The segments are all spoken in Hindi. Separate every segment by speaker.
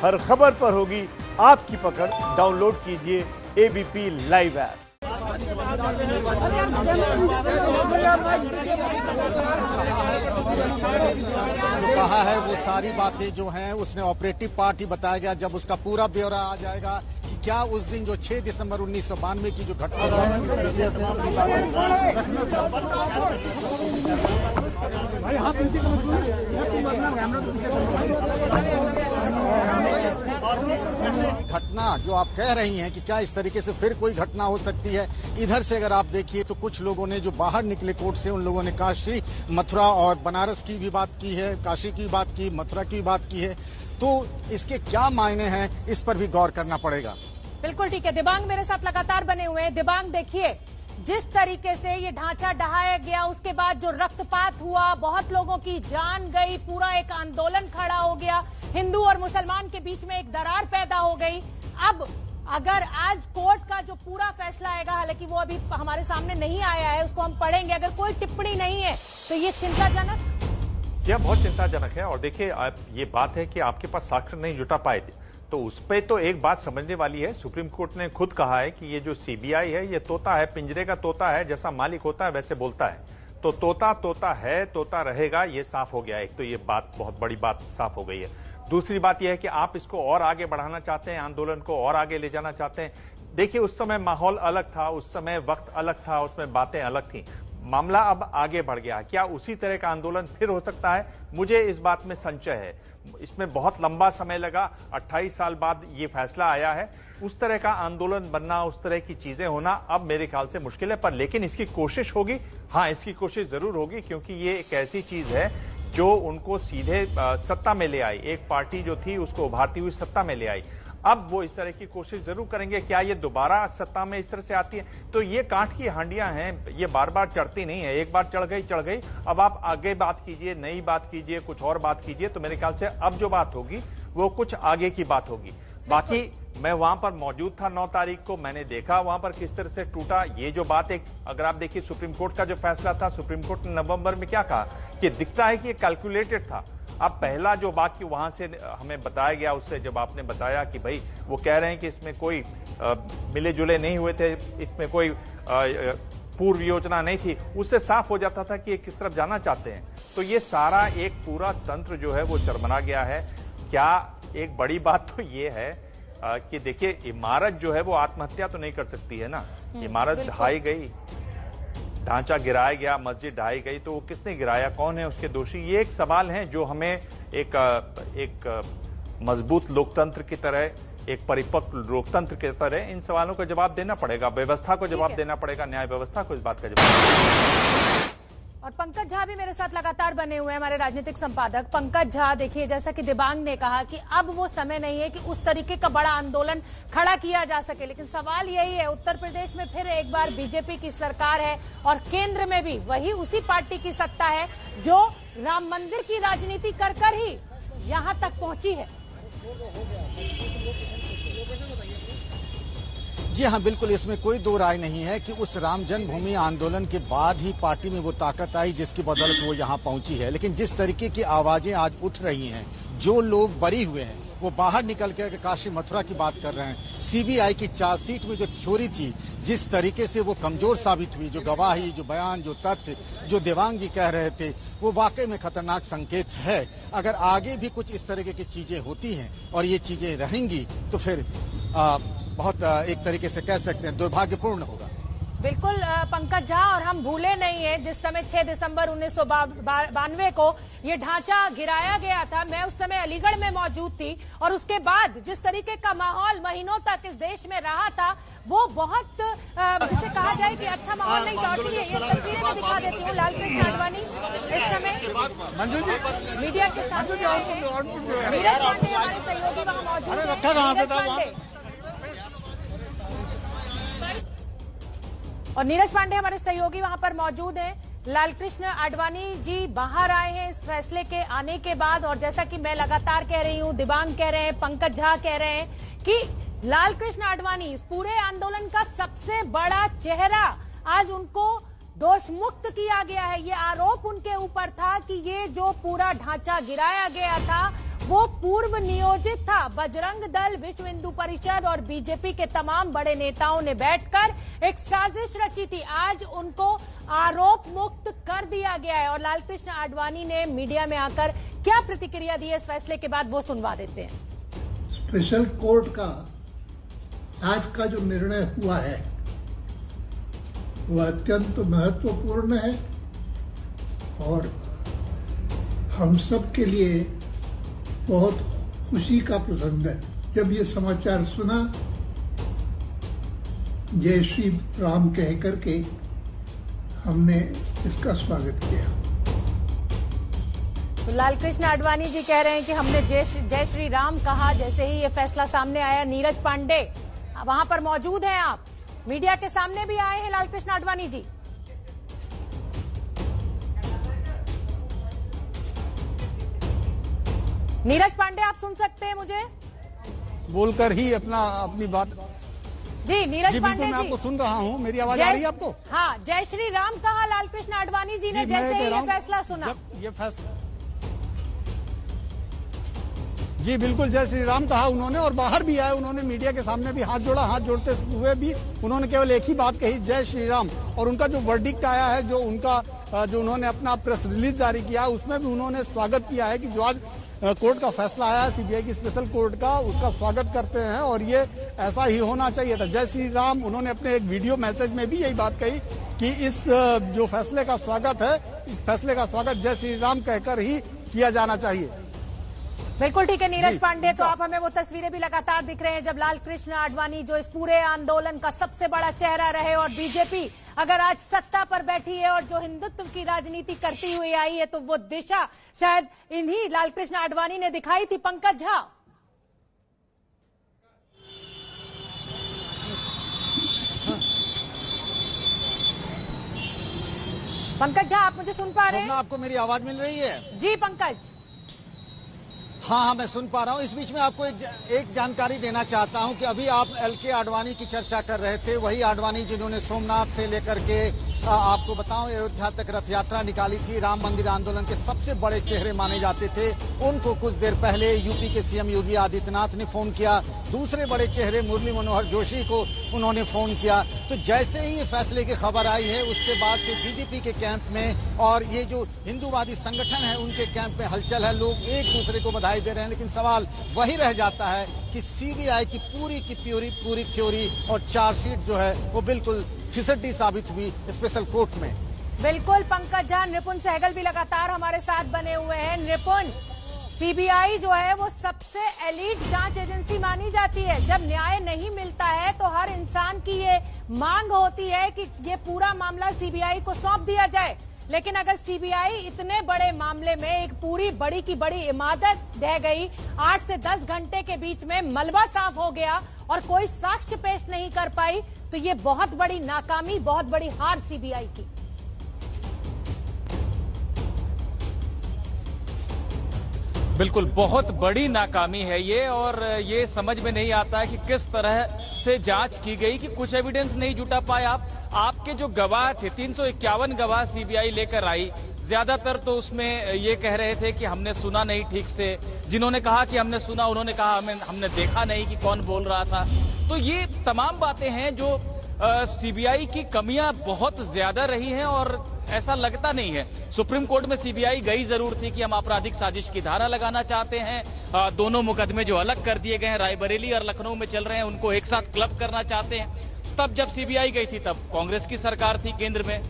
Speaker 1: हर खबर पर होगी आपकी पकड़। डाउनलोड कीजिए एबीपी लाइव ऐप।
Speaker 2: जो कहा है वो सारी बातें जो हैं उसने ऑपरेटिव पार्ट ही बताया गया। जब उसका पूरा ब्यौरा आ जाएगा कि क्या उस दिन जो 6 दिसंबर 1992 की जो घटना जो आप कह रही हैं कि क्या इस तरीके से फिर कोई घटना हो सकती है। इधर से अगर आप देखिए तो कुछ लोगों ने जो बाहर निकले कोर्ट से, उन लोगों ने काशी, मथुरा और बनारस की भी बात की है, काशी की बात की, मथुरा की बात की है। तो इसके क्या मायने हैं, इस पर भी गौर करना पड़ेगा।
Speaker 3: बिल्कुल ठीक है। दिबांग मेरे साथ लगातार बने हुए हैं। दिबांग, देखिए जिस तरीके से ये ढांचा ढहाया गया, उसके बाद जो रक्तपात हुआ, बहुत लोगों की जान गई, पूरा एक आंदोलन खड़ा हो गया, हिंदू और मुसलमान के बीच में एक दरार पैदा हो गई। अब अगर आज कोर्ट का जो पूरा फैसला आएगा, हालांकि वो अभी हमारे सामने नहीं आया है, उसको हम पढ़ेंगे, अगर कोई टिप्पणी नहीं है तो ये चिंताजनक,
Speaker 4: यह बहुत चिंताजनक है। और देखिए ये बात है कि आपके पास साक्ष्य नहीं जुटा पाए थे, तो उस पर तो एक बात समझने वाली है। सुप्रीम कोर्ट ने खुद कहा है कि ये जो सीबीआई है ये तोता है, पिंजरे का तोता है, जैसा मालिक होता है वैसे बोलता है। तो तोता तोता है, तोता रहेगा, ये साफ हो गया। एक तो ये बात, बहुत बड़ी बात साफ हो गई है। दूसरी बात यह है कि आप इसको और आगे बढ़ाना चाहते हैं, आंदोलन को और आगे ले जाना चाहते हैं। देखिए उस समय माहौल अलग था, उस समय वक्त अलग था, उसमें बातें अलग थी। मामला अब आगे बढ़ गया। क्या उसी तरह का आंदोलन फिर हो सकता है? मुझे इस बात में संशय है। इसमें बहुत लंबा समय लगा, 28 साल बाद ये फैसला आया है। उस तरह का आंदोलन बनना, उस तरह की चीजें होना अब मेरे ख्याल से मुश्किल है। पर लेकिन इसकी कोशिश होगी, हाँ इसकी कोशिश जरूर होगी, क्योंकि ये एक ऐसी चीज है जो उनको सीधे सत्ता में ले आई। एक पार्टी जो थी उसको उभारती हुई सत्ता में ले आई। अब वो इस तरह की कोशिश जरूर करेंगे। क्या ये दोबारा सत्ता में इस तरह से आती है? तो ये कांट की हांडियां हैं, ये बार बार चढ़ती नहीं है। एक बार चढ़ गई। अब आप आगे बात कीजिए, नई बात कीजिए, कुछ और बात कीजिए। तो मेरे ख्याल से अब जो बात होगी वो कुछ आगे की बात होगी। बाकी मैं वहां पर मौजूद था 9 तारीख को, मैंने देखा वहां पर किस तरह से टूटा ये जो बात। एक अगर आप देखिए सुप्रीम कोर्ट का जो फैसला था, सुप्रीम कोर्ट ने नवंबर में क्या कहा कि दिखता है कि ये कैलकुलेटेड था। अब पहला जो वाक्य वहां से हमें बताया गया, उससे जब आपने बताया कि भाई वो कह रहे हैं कि इसमें कोई मिले जुले नहीं हुए थे, इसमें कोई पूर्व योजना नहीं थी, उससे साफ हो जाता था कि ये किस तरफ जाना चाहते हैं। तो ये सारा एक पूरा तंत्र जो है वो चरमरा गया है। क्या एक बड़ी बात तो ये है कि देखिए इमारत जो है वो आत्महत्या तो नहीं कर सकती है ना। इमारत ढहाई गई, ढांचा गिराया गया, मस्जिद ढहाई गई, तो वो किसने गिराया, कौन है उसके दोषी? ये एक सवाल है जो हमें एक मजबूत लोकतंत्र की तरह, एक परिपक्व लोकतंत्र की तरह इन सवालों का जवाब देना पड़ेगा, व्यवस्था को जवाब देना पड़ेगा, न्याय व्यवस्था को इस बात का जवाब।
Speaker 3: और पंकज झा भी मेरे साथ लगातार बने हुए हैं, हमारे राजनीतिक संपादक। पंकज झा, देखिए जैसा कि दिबांग ने कहा कि अब वो समय नहीं है कि उस तरीके का बड़ा आंदोलन खड़ा किया जा सके, लेकिन सवाल यही है, उत्तर प्रदेश में फिर एक बार बीजेपी की सरकार है और केंद्र में भी वही उसी पार्टी की सत्ता है जो राम मंदिर की राजनीति कर ही यहां तक पहुंची है।
Speaker 2: जी हाँ, बिल्कुल, इसमें कोई दो राय नहीं है कि उस राम जन्मभूमि आंदोलन के बाद ही पार्टी में वो ताकत आई जिसकी बदौलत वो यहाँ पहुंची है। लेकिन जिस तरीके की आवाजें आज उठ रही हैं, जो लोग बरी हुए हैं वो बाहर निकल के काशी मथुरा की बात कर रहे हैं। सीबीआई की चार्जशीट में जो थ्योरी थी, जिस तरीके से वो कमजोर साबित हुई, जो गवाही, जो बयान, जो तथ्य, जो देवांग जी कह रहे थे, वो वाकई में खतरनाक संकेत है। अगर आगे भी कुछ इस तरीके की चीजें होती हैं और ये चीजें रहेंगी तो फिर बहुत एक तरीके से कह सकते हैं दुर्भाग्यपूर्ण होगा।
Speaker 3: बिल्कुल पंकज झा, और हम भूले नहीं है जिस समय 6 दिसंबर 1992 को ये ढांचा गिराया गया था, मैं उस समय अलीगढ़ में मौजूद थी, और उसके बाद जिस तरीके का माहौल महीनों तक इस देश में रहा था वो बहुत जिसे कहा जाए कि अच्छा माहौल नहीं था। ये तस्वीरें मैं दिखा देती हूँ। लालकृष्ण आडवाणी इस समय मीडिया के साथ नीरज पांडे हमारे सहयोगी वहाँ मौजूद है। और नीरज पांडे हमारे सहयोगी वहां पर मौजूद हैं। लालकृष्ण आडवाणी जी बाहर आए हैं इस फैसले के आने के बाद, और जैसा कि मैं लगातार कह रही हूं, दिबांग कह रहे हैं, पंकज झा कह रहे हैं कि लालकृष्ण आडवाणी इस पूरे आंदोलन का सबसे बड़ा चेहरा, आज उनको दोष मुक्त किया गया है। ये आरोप उनके ऊपर था कि ये जो पूरा ढांचा गिराया गया था वो पूर्व नियोजित था। बजरंग दल, विश्व हिंदू परिषद और बीजेपी के तमाम बड़े नेताओं ने बैठकर एक साजिश रची थी। आज उनको आरोप मुक्त कर दिया गया है और लालकृष्ण आडवाणी ने मीडिया में आकर क्या प्रतिक्रिया दी है इस फैसले के बाद, वो सुनवा देते हैं।
Speaker 5: स्पेशल कोर्ट का आज का जो निर्णय हुआ है वह अत्यंत महत्वपूर्ण है और हम सब के लिए बहुत खुशी का प्रसंग है। जब ये समाचार सुना, जय श्री राम कह करके हमने इसका स्वागत किया।
Speaker 3: तो लालकृष्ण आडवाणी जी कह रहे हैं कि हमने जय श्री राम कहा जैसे ही ये फैसला सामने आया। नीरज पांडे वहां पर मौजूद हैं, आप मीडिया के सामने भी आए हैं लालकृष्ण आडवाणी जी। नीरज पांडे, आप सुन सकते हैं मुझे?
Speaker 2: बोलकर ही अपनी बात।
Speaker 3: जी नीरज पांडे जी,
Speaker 2: मैं आपको सुन रहा हूं, मेरी आवाज आ रही है आपको?
Speaker 3: हाँ, जय श्री राम कहा लालकृष्ण आडवाणी जी ने जैसे ही ये फैसला सुना।
Speaker 2: ये फैसला जी बिल्कुल जय श्री राम कहा उन्होंने और बाहर भी आए, उन्होंने मीडिया के सामने भी हाथ जोड़ा। हाथ जोड़ते हुए भी उन्होंने केवल एक ही बात कही, जय श्री राम। और उनका जो वर्डिक्ट आया है, जो उन्होंने अपना प्रेस रिलीज जारी किया, उसमें भी उन्होंने स्वागत किया है कि जो आज कोर्ट का फैसला आया है सीबीआई की स्पेशल कोर्ट का, उसका स्वागत करते हैं और ये ऐसा ही होना चाहिए था। जय श्री राम। उन्होंने अपने एक वीडियो मैसेज में भी यही बात कही कि इस जो फैसले का स्वागत है, इस फैसले का स्वागत जय श्री राम कहकर ही किया जाना चाहिए।
Speaker 3: बिल्कुल ठीक है नीरज पांडे, तो आप हमें वो तस्वीरें भी लगातार दिख रहे हैं जब लालकृष्ण आडवाणी जो इस पूरे आंदोलन का सबसे बड़ा चेहरा रहे और बीजेपी अगर आज सत्ता पर बैठी है और जो हिंदुत्व की राजनीति करती हुई आई है तो वो दिशा शायद इन्हीं लालकृष्ण आडवाणी ने दिखाई थी। पंकज झा, आप मुझे सुन पा रहे हैं?
Speaker 2: आपको मेरी आवाज मिल रही है?
Speaker 3: जी पंकज।
Speaker 2: हाँ, मैं सुन पा रहा हूँ। इस बीच में आपको एक जानकारी देना चाहता हूँ कि अभी आप एलके आडवाणी की चर्चा कर रहे थे, वही आडवाणी जिन्होंने सोमनाथ से लेकर के आपको बताऊं अयोध्या तक रथ यात्रा निकाली थी, राम मंदिर आंदोलन के सबसे बड़े चेहरे माने जाते थे। उनको कुछ देर पहले यूपी के सीएम योगी आदित्यनाथ ने फोन किया, दूसरे बड़े चेहरे मुरली मनोहर जोशी को उन्होंने फोन किया। तो जैसे ही ये फैसले की खबर आई है उसके बाद से बीजेपी के कैंप में और ये जो हिंदूवादी संगठन है उनके कैंप में हलचल है, लोग एक दूसरे को बधाई दे रहे हैं। लेकिन सवाल वही रह जाता है कि सीबीआई की पूरी थ्योरी और चार्जशीट जो है वो बिल्कुल फिसड्डी साबित हुई स्पेशल कोर्ट में।
Speaker 3: बिल्कुल पंकज झा, नृपुन सहगल भी लगातार हमारे साथ बने हुए हैं। नृपुन, सीबीआई जो है वो सबसे एलीट जांच एजेंसी मानी जाती है। जब न्याय नहीं मिलता है तो हर इंसान की ये मांग होती है कि ये पूरा मामला सीबीआई को सौंप दिया जाए। लेकिन अगर सीबीआई इतने बड़े मामले में एक पूरी बड़ी की बड़ी इमारत ढह गई, 8 से 10 घंटे के बीच में मलबा साफ हो गया और कोई साक्ष्य पेश नहीं कर पाई, तो ये बहुत बड़ी नाकामी, बहुत बड़ी हार सीबीआई की।
Speaker 6: बिल्कुल बहुत बड़ी नाकामी है ये, और ये समझ में नहीं आता है कि किस तरह से जांच की गई कि कुछ एविडेंस नहीं जुटा पाए। आपके जो गवाह थे, 351 गवाह सीबीआई लेकर आई, ज्यादातर तो उसमें ये कह रहे थे कि हमने सुना नहीं ठीक से। जिन्होंने कहा कि हमने सुना, उन्होंने कहा हमने देखा नहीं कि कौन बोल रहा था। तो ये तमाम बातें हैं जो सीबीआई की कमियां बहुत ज्यादा रही हैं और ऐसा लगता नहीं है। सुप्रीम कोर्ट में सीबीआई गई जरूर थी कि हम आपराधिक साजिश की धारा लगाना चाहते हैं, दोनों मुकदमे जो अलग कर दिए गए हैं, रायबरेली और लखनऊ में चल रहे हैं, उनको एक साथ क्लब करना चाहते हैं। तब जब सीबीआई गई थी तब कांग्रेस की सरकार थी केंद्र में,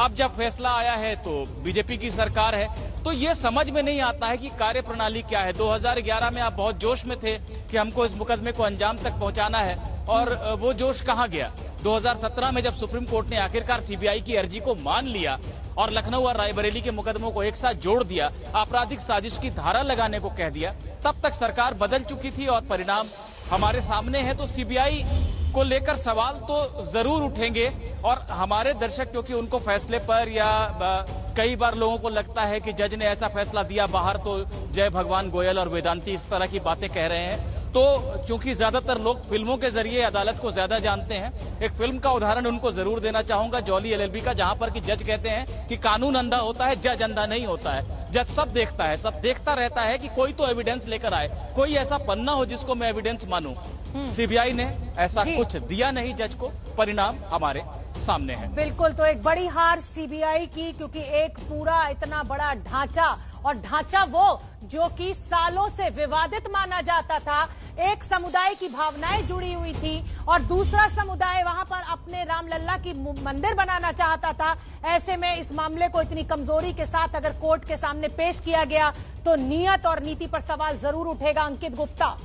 Speaker 6: अब जब फैसला आया है तो बीजेपी की सरकार है। तो ये समझ में नहीं आता है कि कार्यप्रणाली क्या है। 2011 में आप बहुत जोश में थे कि हमको इस मुकदमे को अंजाम तक पहुंचाना है, और वो जोश कहां गया। 2017 में जब सुप्रीम कोर्ट ने आखिरकार सीबीआई की अर्जी को मान लिया और लखनऊ और रायबरेली के मुकदमों को एक साथ जोड़ दिया, आपराधिक साजिश की धारा लगाने को कह दिया, तब तक सरकार बदल चुकी थी और परिणाम हमारे सामने है। तो सीबीआई को लेकर सवाल तो जरूर उठेंगे, और हमारे दर्शक क्योंकि उनको फैसले पर या कई बार लोगों को लगता है कि जज ने ऐसा फैसला दिया, बाहर तो जय भगवान गोयल और वेदांती इस तरह की बातें कह रहे हैं, तो चूंकि ज्यादातर लोग फिल्मों के जरिए अदालत को ज्यादा जानते हैं, एक फिल्म का उदाहरण उनको जरूर देना चाहूंगा, जॉली एलएलबी का, जहां पर कि जज कहते हैं कि कानून अंधा होता है, जज अंधा नहीं होता है। जज सब देखता है, सब देखता रहता है कि कोई तो एविडेंस लेकर आए, कोई ऐसा पन्ना हो जिसको मैं एविडेंस मानूं। सीबीआई ने ऐसा कुछ दिया नहीं जज को, परिणाम हमारे सामने है।
Speaker 3: बिल्कुल, तो एक बड़ी हार सीबीआई की, क्योंकि एक पूरा इतना बड़ा ढांचा, और ढांचा वो जो कि सालों से विवादित माना जाता था, एक समुदाय की भावनाएं जुड़ी हुई थी और दूसरा समुदाय वहां पर अपने रामलल्ला की मंदिर बनाना चाहता था। ऐसे में इस मामले को इतनी कमजोरी के साथ अगर कोर्ट के सामने पेश किया गया तो नियत और नीति पर सवाल जरूर उठेगा। अंकित गुप्ता।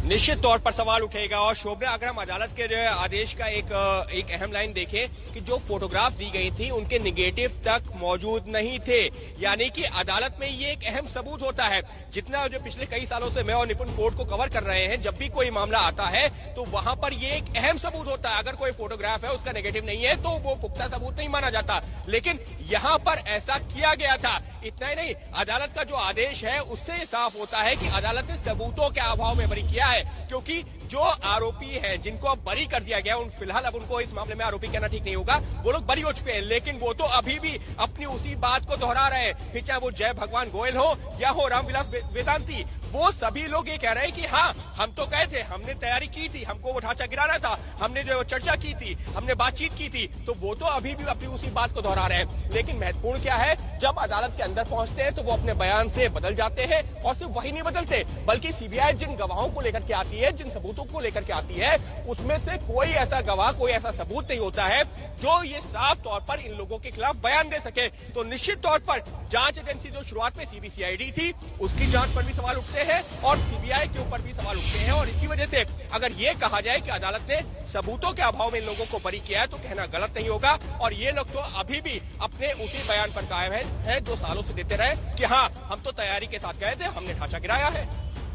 Speaker 7: निश्चित तौर पर सवाल उठेगा। और शोभना, अगर हम अदालत के आदेश का एक अहम लाइन देखें कि जो फोटोग्राफ दी गई थी उनके निगेटिव तक मौजूद नहीं थे, यानी कि अदालत में ये एक अहम सबूत होता है। जितना जो पिछले कई सालों से मैं और निपुण कोर्ट को कवर कर रहे हैं, जब भी कोई मामला आता है तो वहां पर ये एक अहम सबूत होता है। अगर कोई फोटोग्राफ है उसका नेगेटिव नहीं है तो वो पुख्ता सबूत नहीं माना जाता, लेकिन यहाँ पर ऐसा किया गया था। इतना ही नहीं, अदालत का जो आदेश है उससे साफ होता है कि अदालत ने सबूतों के अभाव में बरी किया है, क्योंकि जो आरोपी हैं जिनको अब बरी कर दिया गया, फिलहाल अब उनको इस मामले में आरोपी कहना ठीक नहीं होगा, वो लोग बरी हो चुके हैं, लेकिन वो तो अभी भी अपनी उसी बात को दोहरा रहे हैं। फिर चाहे वो जय भगवान गोयल हो या हो रामविलास वेदांती, वो सभी लोग ये कह रहे हैं कि हाँ, हम तो गए थे, हमने तैयारी की थी, हमको वो ढांचा गिराना था, हमने जो चर्चा की थी, हमने बातचीत की थी, तो वो तो अभी भी अपनी उसी बात को दोहरा रहे हैं। लेकिन महत्वपूर्ण क्या है, जब अदालत के अंदर पहुंचते हैं तो वो अपने बयान से बदल जाते हैं, और सिर्फ वही नहीं बदलते बल्कि सीबीआई जिन गवाहों को लेकर के आती है, जिन सबूतों को लेकर के आती है, उसमें से कोई ऐसा गवाह, कोई ऐसा सबूत नहीं होता है जो ये साफ तौर पर इन लोगों के खिलाफ बयान दे सके। तो निश्चित तौर पर जांच एजेंसी जो शुरुआत में सीबीसीआईडी थी, उसकी जांच पर भी सवाल उठते हैं और सीबीआई के ऊपर भी सवाल उठते हैं। और इसी वजह से अगर ये कहा जाए कि अदालत ने सबूतों के अभाव में इन लोगों को बरी किया है तो कहना गलत नहीं होगा। और ये लोग तो अभी भी अपने उसी बयान पर कायम है जो सालों से देते रहे कि हाँ, हम तो तैयारी के साथ गए थे, हमने ढांचा गिराया है।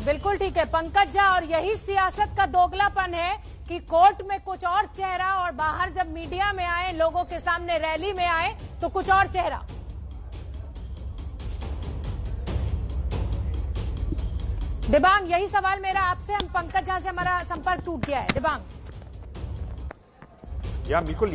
Speaker 3: बिल्कुल ठीक है पंकज झा, और यही सियासत का दोगलापन है कि कोर्ट में कुछ और चेहरा और बाहर जब मीडिया में आए, लोगों के सामने रैली में आए तो कुछ और चेहरा। दिबांग, यही सवाल मेरा आपसे, हम पंकज झा से हमारा संपर्क टूट गया है। दिबांग।
Speaker 4: या बिल्कुल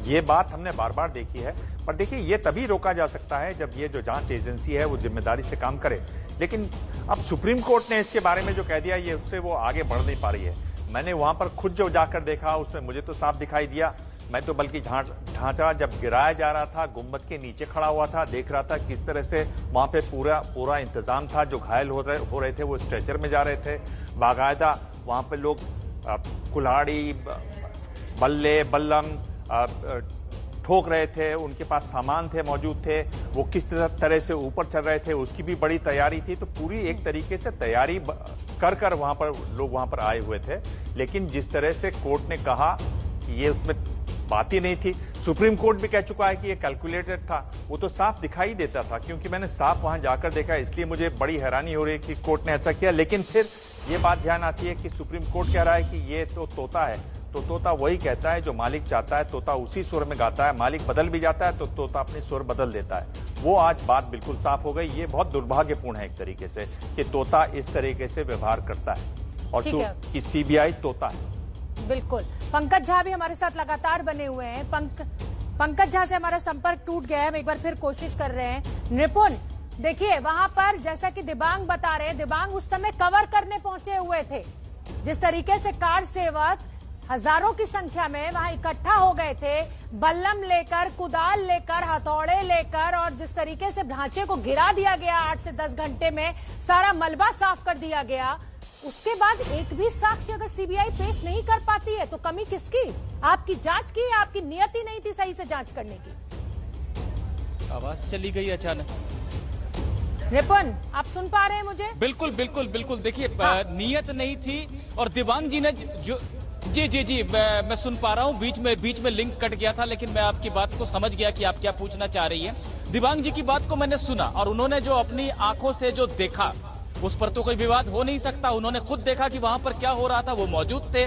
Speaker 4: ये बात हमने बार बार देखी है, पर देखिए ये तभी रोका जा सकता है जब ये जो जांच एजेंसी है वो जिम्मेदारी से काम करे। लेकिन अब सुप्रीम कोर्ट ने इसके बारे में जो कह दिया, ये उससे वो आगे बढ़ नहीं पा रही है। मैंने वहां पर खुद जो जाकर देखा उसमें मुझे तो साफ दिखाई दिया। मैं तो बल्कि ढांचा जब गिराया जा रहा था, गुम्बद के नीचे खड़ा हुआ था, देख रहा था किस तरह से वहां पे पूरा इंतजाम था। जो घायल हो रहे थे वो स्ट्रेचर में जा रहे थे, बाकायदा वहां पे लोग कुल्हाड़ी, बल्ले, बल्लम ठोक रहे थे, उनके पास सामान थे, मौजूद थे, वो किस तरह से ऊपर चढ़ रहे थे उसकी भी बड़ी तैयारी थी। तो पूरी एक तरीके से तैयारी कर वहां पर लोग वहां पर आए हुए थे। लेकिन जिस तरह से कोर्ट ने कहा कि ये उसमें बात ही नहीं थी, सुप्रीम कोर्ट भी कह चुका है कि ये कैलकुलेटेड था, वो तो साफ दिखाई देता था, क्योंकि मैंने साफ वहां जाकर देखा। इसलिए मुझे बड़ी हैरानी हो रही है कि कोर्ट ने ऐसा किया। लेकिन फिर ये बात ध्यान आती है कि सुप्रीम कोर्ट कह रहा है कि ये तो तोता है, तो तोता वही कहता है जो मालिक चाहता है, तोता उसी सुर में गाता है। मालिक बदल भी जाता है तो तोता अपने सुर बदल देता है। वो आज बात बिल्कुल साफ हो गई। ये बहुत दुर्भाग्यपूर्ण है एक तरीके से कि तोता इस तरीके से व्यवहार करता है और कि सीबीआई तोता है।
Speaker 3: बिल्कुल, पंकज झा भी हमारे साथ लगातार बने हुए हैं। पंकज झा से हमारा संपर्क टूट गया है, हम एक बार फिर कोशिश कर रहे हैं। निपुण, देखिए वहां पर जैसा कि दिबांग बता रहे हैं, दिबांग उस समय कवर करने पहुंचे हुए थे। जिस तरीके से कार सेवक हजारों की संख्या में वहां इकट्ठा हो गए थे, बल्लम लेकर, कुदाल लेकर, हथौड़े लेकर, और जिस तरीके से ढांचे को गिरा दिया गया 8 से 10 घंटे में, सारा मलबा साफ कर दिया गया। उसके बाद एक भी साक्ष्य अगर सीबीआई पेश नहीं कर पाती है तो कमी किसकी? आपकी जांच की, आपकी नियत ही नहीं थी सही से जांच करने की।
Speaker 6: आवाज चली गई अचानक।
Speaker 3: रिपुन, आप सुन पा रहे हैं मुझे?
Speaker 6: बिल्कुल बिल्कुल बिल्कुल। देखिए नियत नहीं थी, और दिबांग जी ने जो जी मैं सुन पा रहा हूँ। बीच में लिंक कट गया था, लेकिन मैं आपकी बात को समझ गया कि आप क्या पूछना चाह रही है। दिबांग जी की बात को मैंने सुना, और उन्होंने जो अपनी आंखों से जो देखा उस पर तो कोई विवाद हो नहीं सकता। उन्होंने खुद देखा कि वहां पर क्या हो रहा था, वो मौजूद थे।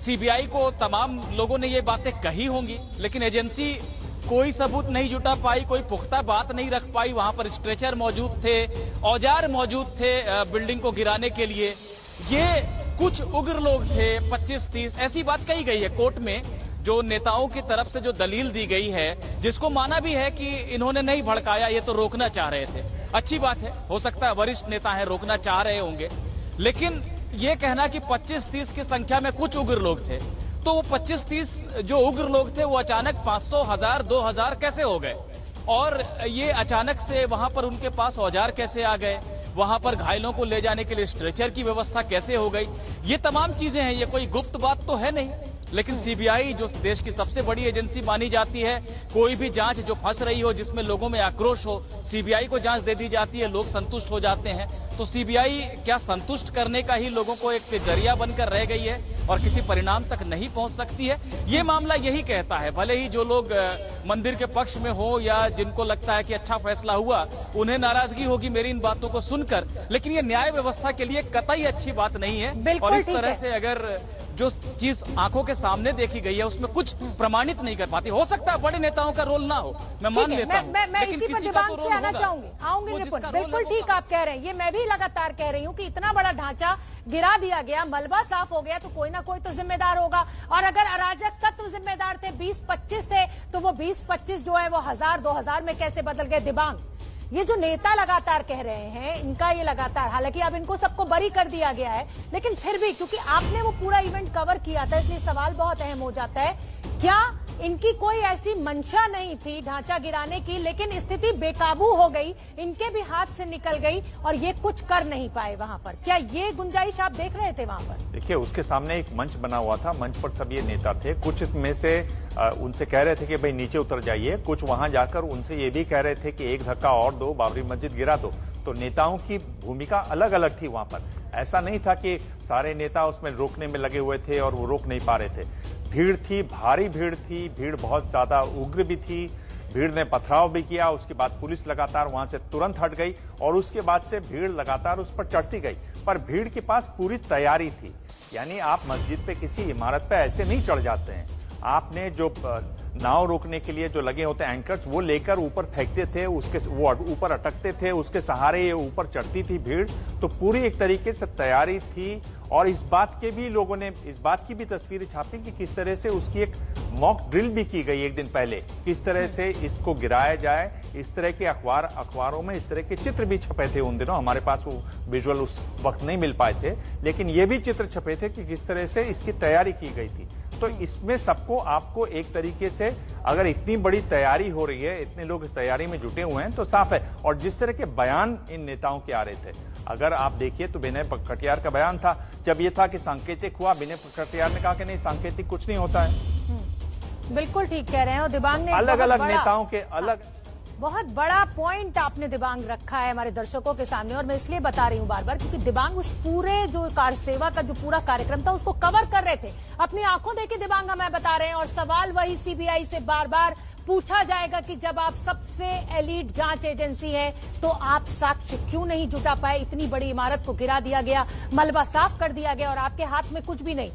Speaker 6: सीबीआई को तमाम लोगों ने ये बातें कही होंगी, लेकिन एजेंसी कोई सबूत नहीं जुटा पाई, कोई पुख्ता बात नहीं रख पाई। वहां पर स्ट्रेचर मौजूद थे, औजार मौजूद थे बिल्डिंग को गिराने के लिए। ये कुछ उग्र लोग थे, 25-30 ऐसी बात कही गई है कोर्ट में। जो नेताओं की तरफ से जो दलील दी गई है, जिसको माना भी है कि इन्होंने नहीं भड़काया, ये तो रोकना चाह रहे थे। अच्छी बात है, हो सकता है वरिष्ठ नेता है, रोकना चाह रहे होंगे। लेकिन ये कहना कि 25-30 की संख्या में कुछ उग्र लोग थे, तो वो 25-30 जो उग्र लोग थे वो अचानक 500, 1000, 2000 कैसे हो गए? और ये अचानक से वहां पर उनके पास औजार कैसे आ गए? वहां पर घायलों को ले जाने के लिए स्ट्रेचर की व्यवस्था कैसे हो गई? ये तमाम चीजें हैं, ये कोई गुप्त बात तो है नहीं। लेकिन सीबीआई जो देश की सबसे बड़ी एजेंसी मानी जाती है, कोई भी जांच जो फंस रही हो, जिसमें लोगों में आक्रोश हो, सीबीआई को जांच दे दी जाती है, लोग संतुष्ट हो जाते हैं। तो सीबीआई क्या संतुष्ट करने का ही लोगों को एक जरिया बनकर रह गई है और किसी परिणाम तक नहीं पहुंच सकती है? ये मामला यही कहता है। भले ही जो लोग मंदिर के पक्ष में हो या जिनको लगता है कि अच्छा फैसला हुआ, उन्हें नाराजगी होगी मेरी इन बातों को सुनकर, लेकिन ये न्याय व्यवस्था के लिए कतई अच्छी बात नहीं है। और इस तरह से अगर जो चीज आंखों के सामने देखी गई है उसमें कुछ प्रमाणित नहीं कर पाती। हो सकता है बड़े नेताओं का रोल ना हो, मैं मान लेता हूं।
Speaker 3: मैं इसी पर दिमाग से आना चाहूंगी, आऊंगी निपुण। बिल्कुल ठीक आप कह रहे हैं, ये मैं भी लगातार कह रही हूं कि इतना बड़ा ढांचा गिरा दिया गया, मलबा साफ हो गया, तो कोई ना कोई तो जिम्मेदार होगा। और अगर अराजक तत्व जिम्मेदार थे, 20-25 थे, तो वो 20-25 जो है वो 1000-2000 में कैसे बदल गए? दिबांग, ये जो नेता लगातार कह रहे हैं, इनका ये लगातार, हालांकि अब इनको सबको बरी कर दिया गया है, लेकिन फिर भी क्योंकि आपने वो पूरा इवेंट कवर किया था, इसलिए सवाल बहुत अहम हो जाता है, क्या इनकी कोई ऐसी मंशा नहीं थी ढांचा गिराने की, लेकिन स्थिति बेकाबू हो गई, इनके भी हाथ से निकल गई और ये कुछ कर नहीं पाए वहां पर? क्या ये गुंजाइश आप देख रहे थे वहां पर?
Speaker 4: देखिए, उसके सामने एक मंच बना हुआ था, मंच पर सब ये नेता थे। कुछ में से उनसे कह रहे थे कि भाई नीचे उतर जाइए, कुछ वहां जाकर उनसे ये भी कह रहे थे कि एक धक्का और दो, बाबरी मस्जिद गिरा दो। तो नेताओं की भूमिका अलग अलग थी वहां पर। ऐसा नहीं था कि सारे नेता उसमें रोकने में लगे हुए थे और वो रोक नहीं पा रहे थे। भीड़ थी, भारी भीड़ थी, भीड़ बहुत ज्यादा उग्र भी थी। भीड़ ने पथराव भी किया, उसके बाद पुलिस लगातार वहां से तुरंत हट गई और उसके बाद से भीड़ लगातार उस पर चढ़ती गई। पर भीड़ के पास पूरी तैयारी थी, यानी आप मस्जिद पे किसी इमारत पे ऐसे नहीं चढ़ जाते हैं। आपने जो नाव रोकने के लिए जो लगे होते हैं एंकर्स, वो लेकर ऊपर फेंकते थे, उसके वो ऊपर अटकते थे, उसके सहारे ये ऊपर चढ़ती थी भीड़। तो पूरी एक तरीके से तैयारी थी। और इस बात के भी लोगों ने इस बात की भी तस्वीरें छापी कि किस तरह से उसकी एक मॉक ड्रिल भी की गई एक दिन पहले, किस तरह से इसको गिराया जाए। इस तरह के अखबारों में इस तरह के चित्र भी छपे थे उन दिनों। हमारे पास वो विजुअल उस वक्त नहीं मिल पाए थे, लेकिन ये भी चित्र छपे थे कि किस तरह से इसकी तैयारी की गई थी। तो इसमें सबको आपको एक तरीके से, अगर इतनी बड़ी तैयारी हो रही है, इतने लोग इस तैयारी में जुटे हुए हैं, तो साफ है। और जिस तरह के बयान इन नेताओं के आ रहे थे, अगर आप देखिए तो विनय कटियार का बयान था, जब ये था कि सांकेतिक हुआ, विनय कटियार ने कहा कि नहीं, सांकेतिक कुछ नहीं होता है।
Speaker 3: बिल्कुल ठीक कह रहे हैं। और दिबांग ने
Speaker 4: अलग अलग नेताओं के अलग
Speaker 3: बहुत बड़ा पॉइंट आपने दिबांग रखा है हमारे दर्शकों के सामने, और मैं इसलिए बता रही हूं बार बार क्योंकि दिबांग उस पूरे जो कार सेवा का जो पूरा कार्यक्रम था उसको कवर कर रहे थे, अपनी आंखों देखी दिबांग हमें बता रहे हैं। और सवाल वही सीबीआई से बार बार पूछा जाएगा कि जब आप सबसे एलीट जांच एजेंसी है तो आप साक्ष्य क्यों नहीं जुटा पाए? इतनी बड़ी इमारत को गिरा दिया गया, मलबा साफ कर दिया गया और आपके हाथ में कुछ भी नहीं।